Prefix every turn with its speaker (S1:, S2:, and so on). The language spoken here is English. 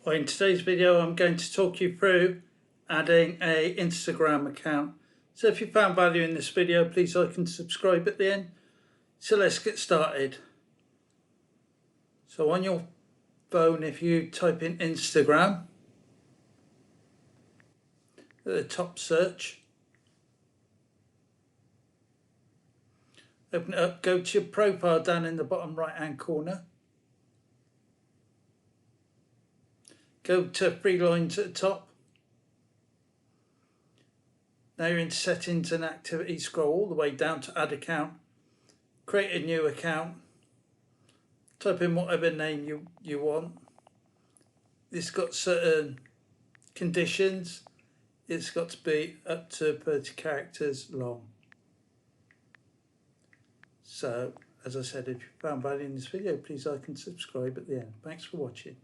S1: Well, in today's video I'm going to talk you through adding an Instagram account. So if you found value in this video, please like and subscribe at the end. So let's get started. So on your phone, if you type in Instagram at the top search, open it up, go to your profile down in the bottom right hand corner. Go to three lines at the top. Now you're in settings and activity, scroll all the way down to add account. Create a new account. Type in whatever name you want. It's got certain conditions. It's got to be up to 30 characters long. So, as I said, if you found value in this video, please like and subscribe at the end. Thanks for watching.